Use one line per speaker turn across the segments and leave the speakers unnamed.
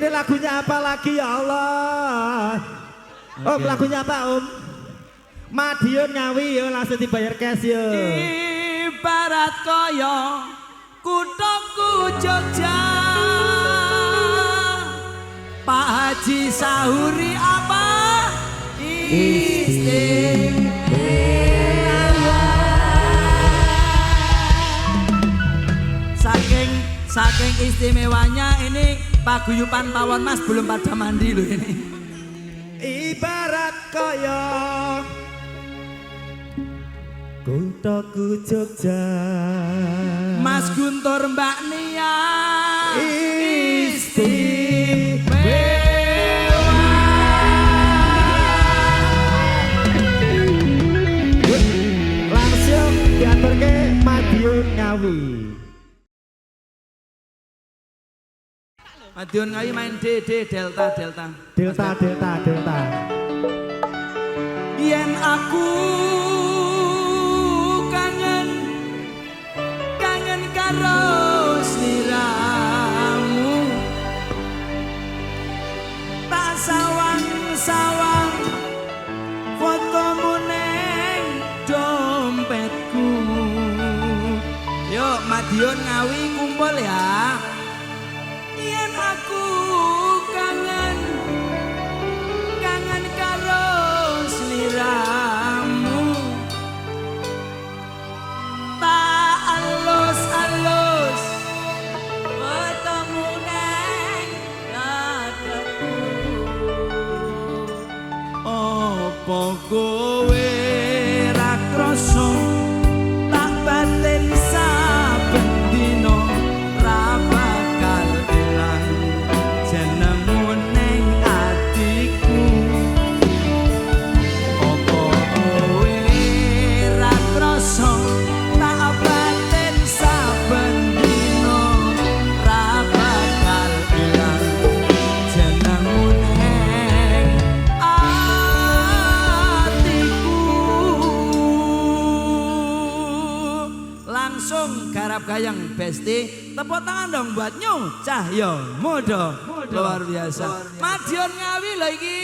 Ini lagunya apa lagi ya Allah? Om lagunya apa Om? Madiun Ngawi yo langsung dibayar cash yo.
Ibarat kaya kuthaku Jogja, Pak Haji sahuri apa? Saking istimewanya ini paguyuban Pawon Mas belum pada mandi loh ini.
Ibarat kaya kuthaku Jogja,
Mas Guntur Mbak Nia
langsung diaturke Madiun Ngawi.
Madiun Ngawi main D delta. Yen aku kangen karo sliramu, tak sawang fotomu neng dompetku. Yuk Madiun Ngawi kumpul ya. Yen aku kangen karo sliramu, tak alus fotomu neng dadaku. Apa kowe ra krasa tak batin saben dina ra bakal ilang jenengmu neng atiku. Apa kowe ra krasa tak batin saben dina ra bakal ilang jenengmu neng atiku. Langsung garap gayang Besti. Tepuk tangan dong buat Nyu Cahyo Modo. Luar biasa. Madiun Ngawi lho iki.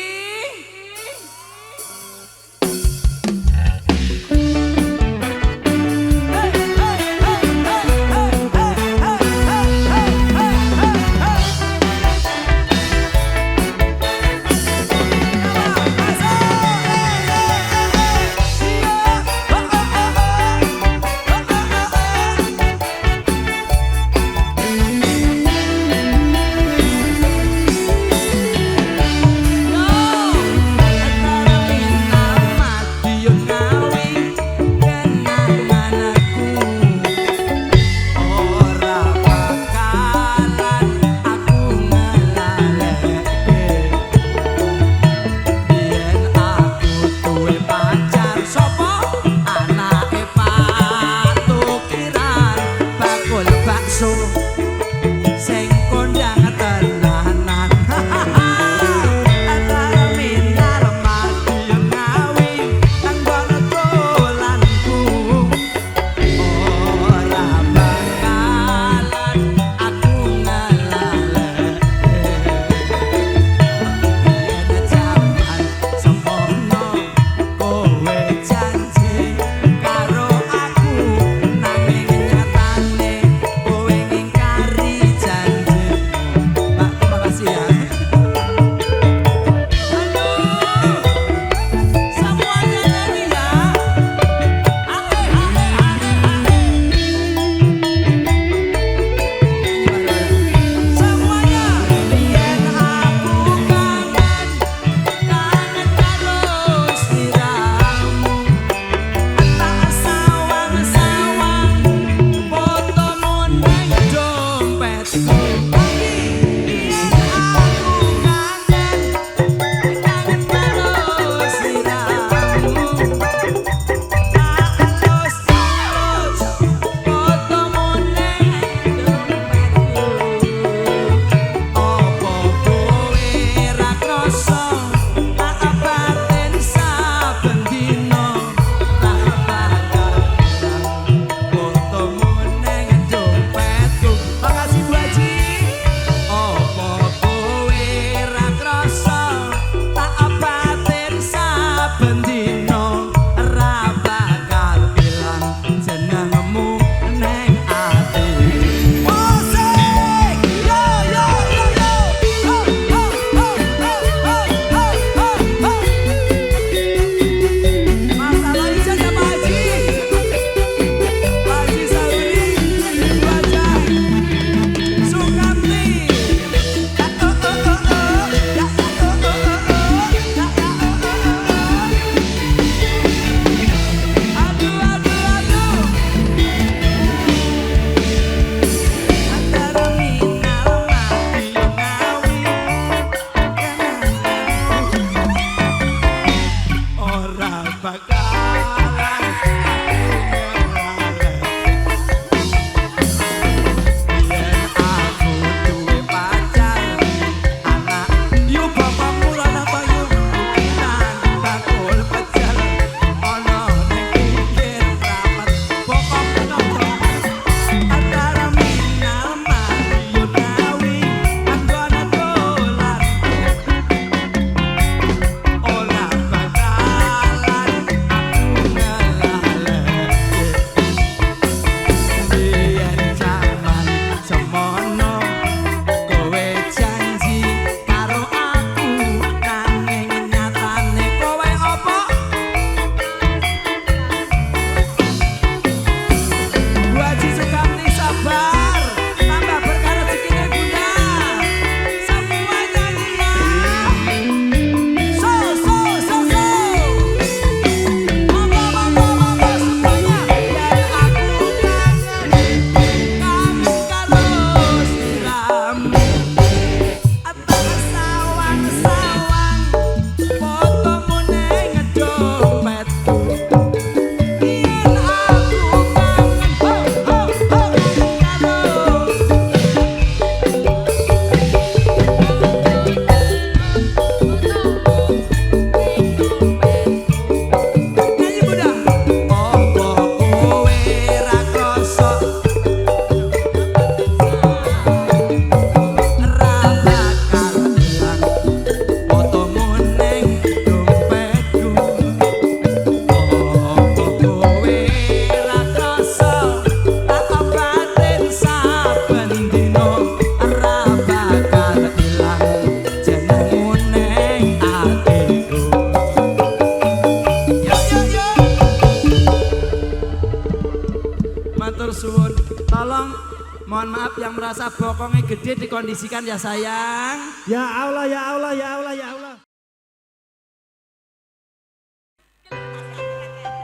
Mohon maaf yang merasa bokongnya gede dikondisikan ya sayang.
Ya Allah, ya Allah, ya Allah, ya Allah.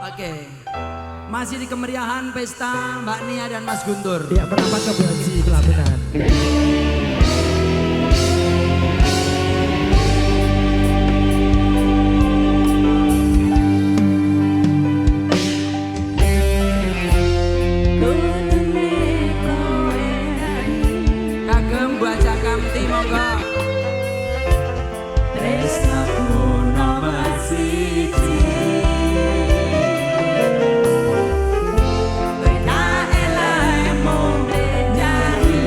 Oke. Masih di kemeriahan pesta Mbak Nia dan Mas Guntur.
Ya, merapat ke Belji Pelabuhan.
Kagem buat Cakamti monggo.
Tresnaku nomor siji.
Beda elai mung nyari.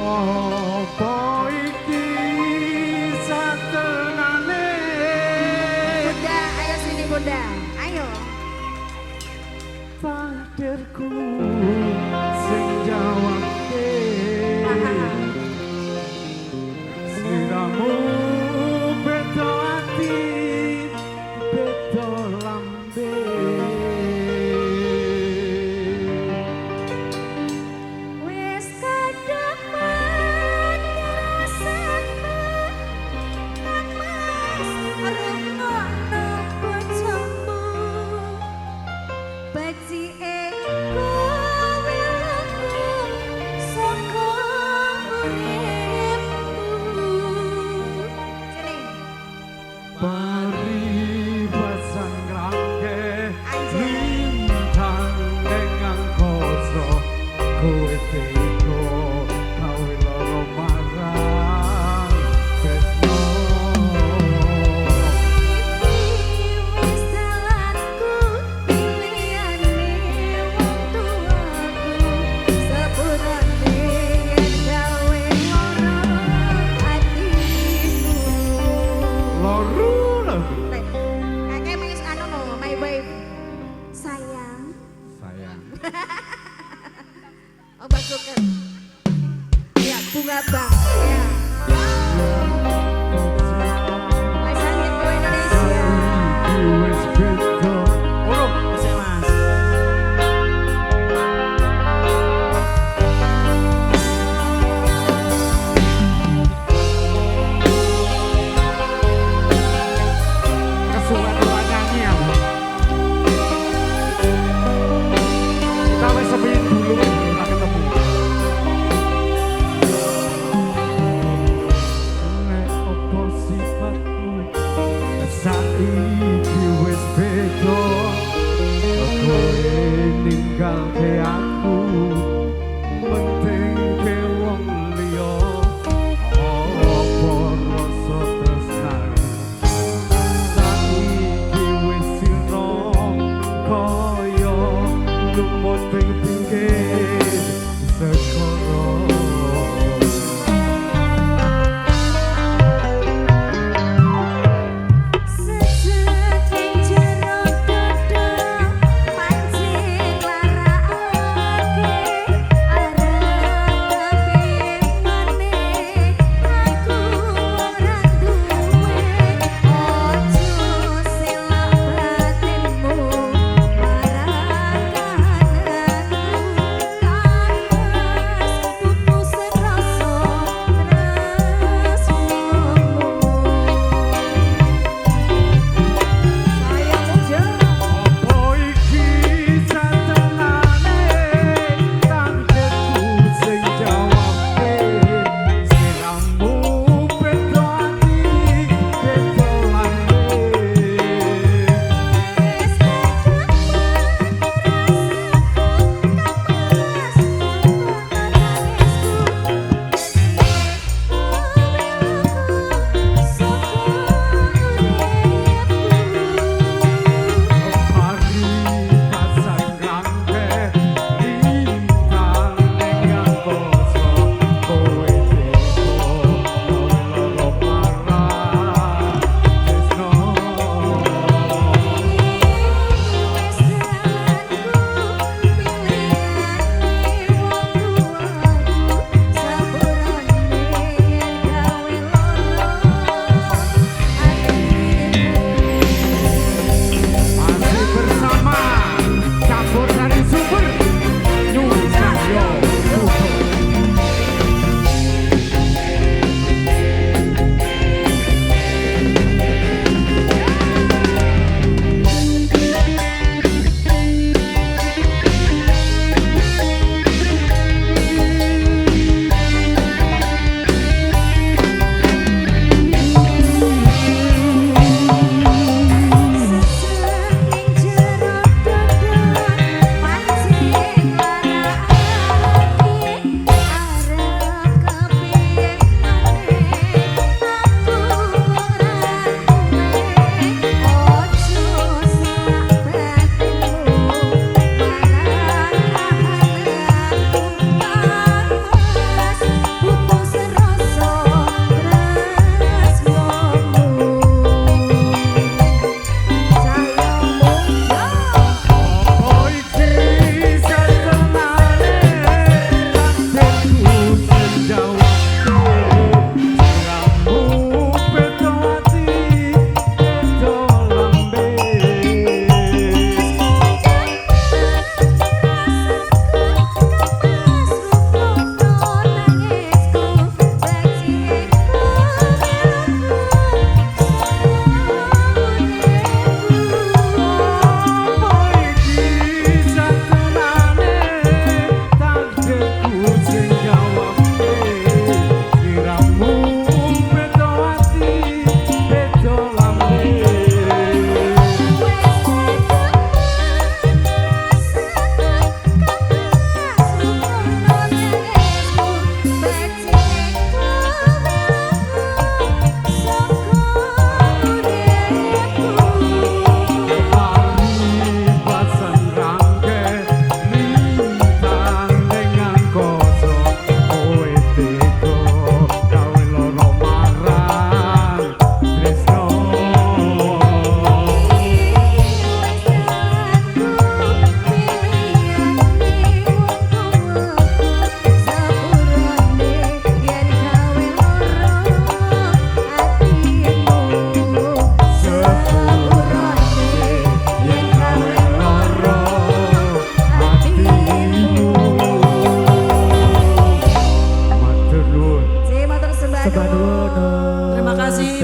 Apa iki satenane
Bunda, ayo sini Bunda. Ayo.
takdirku sing jawabke sliramu beda ati beda lambe
Wis kadhemen rasaku nang mas rungokno bojomu becike kowe aku saka uripmu sini
paribasan rangke
Anjir.
lintang dengan koso kowe teko kawe loro marang tresno
wis dalanku pilihane wong tuaku sepurane yen gawe loro atimu
loro
kakek wis anu no my babe sayang
sayang
Obat suker ya bunga bang ya Mas Angin Go Indonesia
wis beda oh
Bisa mas.
kesuwen ora nyanyi ya kita wis sepiin dulu ora ketemu nek opo sifatmu saiki wis beda kowe ninggalke aku penting ke wong liya opo rasa tresnane saiki wis sira kaya lumut ping pinggir sekoro
Sejeking jero dodo pancing lara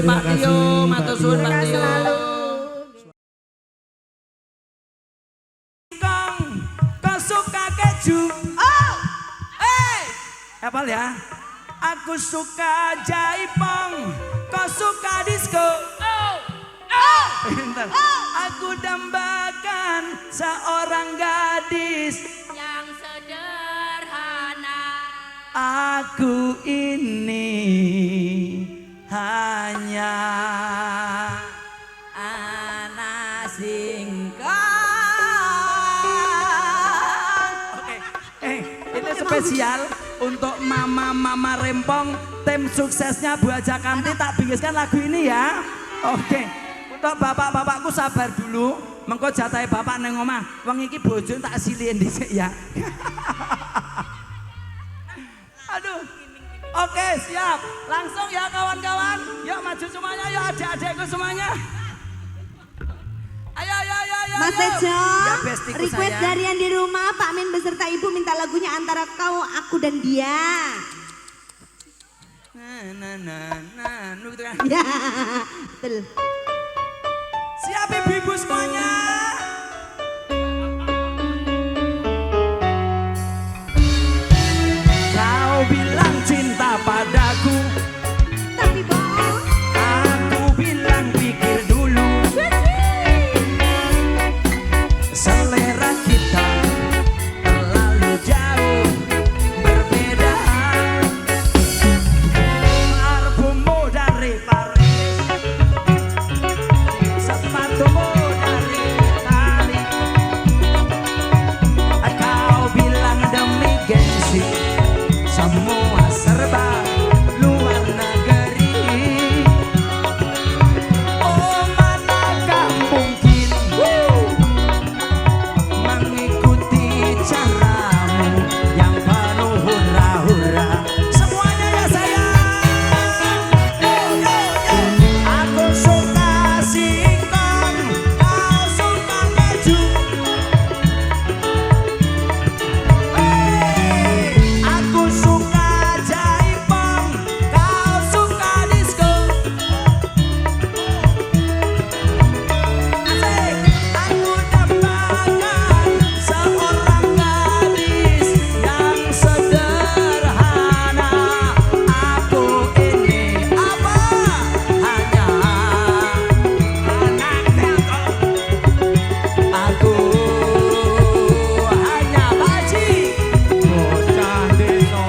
Pak Tio, matur suwun Pak Tio.
Selalu.
Kau suka keju? Oh, apa ya? Aku suka jaipong, kau suka disco. Pintar. Aku dambakan seorang gadis
yang sederhana.
Aku ini hanya anak singkong. Oke, ini spesial untuk mama-mama rempong. Tim suksesnya Bu Aja Kanti tak bingkiskan lagu ini ya. Oke. Untuk bapak-bapakku sabar dulu, mengko jatahe bapak neng omah. Wong iki bojo tak silihin dhisik ya. Aduh. Oke, siap. Langsung ya kawan-kawan. Yuk maju semuanya, yuk adik-adikku semuanya. Ayo.
Mas
ayo.
Tejo,
Ya, bestiku
request
sayang.
dari yang di rumah, Pak Min beserta Ibu minta lagunya Antara Kau, Aku dan Dia.
Nah, gitu kan.
Ya, betul.
Siap ibu-ibu semuanya. Kau bilang cinta padaku,
Tapi bohong.
aku bilang pikir dulu. Selera kita terlalu jauh berbeda. Parfummu dari Paris, sepatumu dari Itali. Kau bilang demi gengsi, semua serba luar negeri. Oh manakah mungkin mengikuti caramu yang penuh hura-hura. Semuanya ya sayang. Yo. Aku suka singkong, kau suka keju. Aku suka jaipong, kau suka disco. Asik. Aku dambakan seorang gadis yang sederhana. Aku ini apa? Hanya anak telkom. Aku hanya baji bocah desa.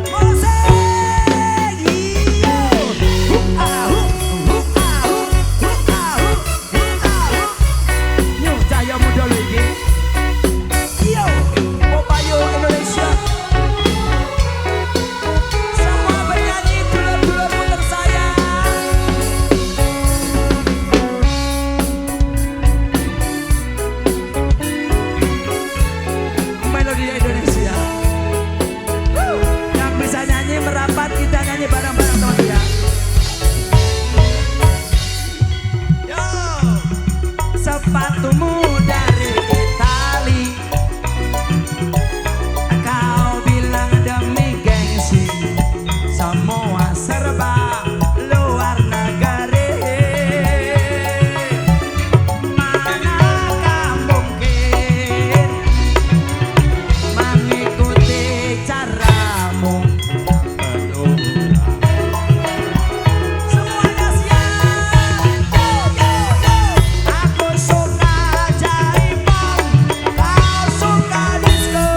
Musik iyo. Nyuh cahaya muda lho iki. Iyo, Popayo Indonesia. Semua penyanyi dulur-dulurku tersayang. Melodi Indonesia. Yang bisa nyanyi merapat, kita nyanyi bareng-bareng teman ya. Yo. Sepatumu dari Itali, kau bilang demi gengsi, semua serba luar negeri. Manakah mungkin mengikuti caramu? Semuanya siap. Yo. Aku suka jaipong, kau suka disco.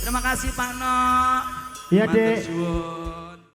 Terima kasih Pak No.
Iya,
Matur
Dek.
suwun.